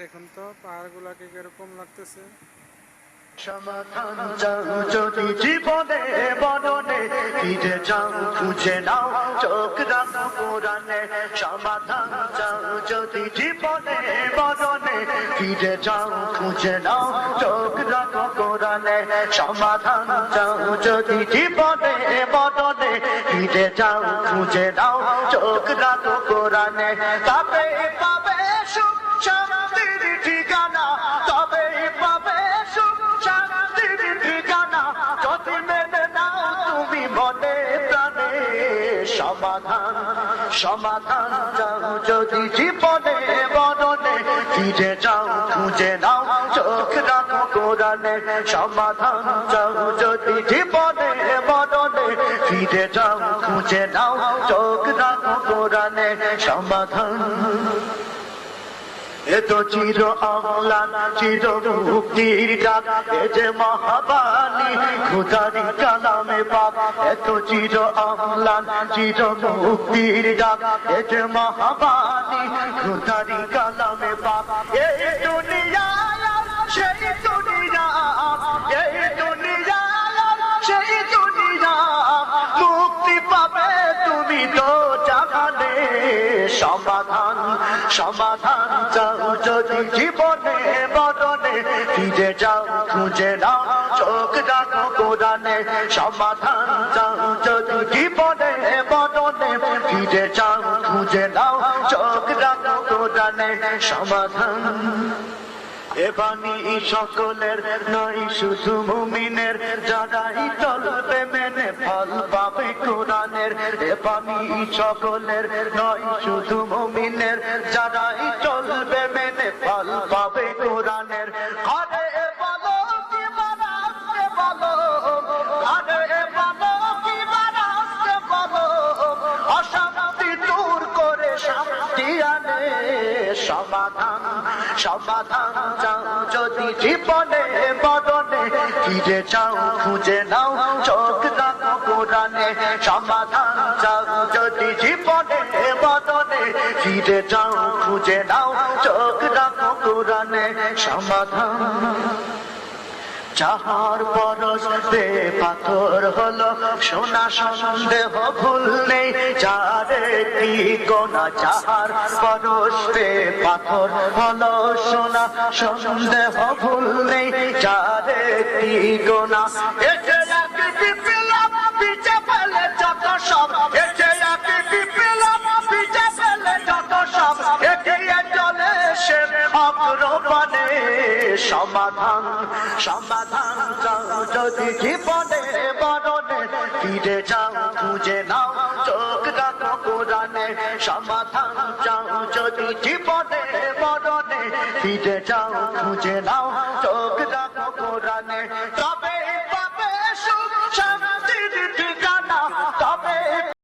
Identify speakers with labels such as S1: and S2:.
S1: দেখুন তো পাহাড়গুলাকে কিরকম লাগতেছে।
S2: সমাধান চাও যদি জীবনে বদনে ফিরে যাও খুঁজে নাও চোখ রাখো কোরআনে। সমাধান চাও যদি জীবনে বদনে ফিরে যাও খুঁজে নাও চোখ রাখো কোরআনে। সমাধান চাও যদি জীবনে বদনে ফিরে যাও খুঁজে নাও চোখ রাখো কোরআনে। তবে পাবে সুখ শান্তির ঠিকানা, তবে পাবে সুখ শান্তির ঠিকানা যদি মেনে নাও তুমি মনে প্রাণে। সমাধান সমাধান চাও যদি জীবনে বদনে ফিরে যাও খুঁজে নাও চোখ রাখো কোরআনে। সমাধান চাও যদি জীবনে বদনে ফিরে যাও খুঁজে নাও চোখ রাখো কোরআনে। সমাধান এ তো চির অম্লান চির মুক্তির ডাক, এ যে মহাবাণী খুদারি কালামে পাক। এ তো চির অম্লান চির মুক্তির ডাক, এ যে মহাবাণী খুদারি কালামে পাক। এই দুনিয়া সেই দুনিয়া, এই দুনিয়া সেই দুনিয়া মুক্তি পাবে তুমি তো জাগানে। সমাধান সমাধান চাও যদি জীবনে বদনে ফিরে যাও খুঁজে নাও চোখ রাখো কোরআনে। সমাধান চাও যদি জীবনে বদনে ফিরে যাও খুঁজে নাও চোখ রাখো কোরআনে। সমাধান এ বাণী সকলের নয় শুধু মুমিনের, যারাই চলবে মেনে ফল পাবে কোরআনের। এ বাণী সকলের নয় শুধু মুমিনের, যারাই চলবে মেনে ফল পাবে কোরআনের। ঘরে বলো কি বানাতে বলো, ঘরে বলো কি বানাতে বলো, অশান্তি দূর করে শান্তি আনে। সমাধান সমাধান চাও যদি জীবনে বদনে ফিরে যাও খুঁজে নাও চোখ রাখো কোরআনে। সমাধান চাও যদি জীবনে বদনে ফিরে যাও খুঁজে নাও চোখ রাখো কোরআনে। সমাধান যাহার পরশে পাথর হলো সোনা সন্দেহ ভুল নেই, যারে কি গোনা যাহার পরশে পাথর হলো সোনা সন্দেহ ভুল নেই, যারে কি গোনা। এসে একটি বিপ্লব পিছে ফেলে যত সব, এসে একটি বিপ্লব পিছে ফেলে যত সব, এগিয়ে চলে সে অগ্রপানে। সমাধান সমাধান চাও যদি জীবনে বদনে ফিরে যাও খুঁজে নাও চোখ রাখো কোরআনে। সমাধান চাও যদি জীবনে বদনে ফিরে যাও খুঁজে নাও চোখ রাখো কোরআনে।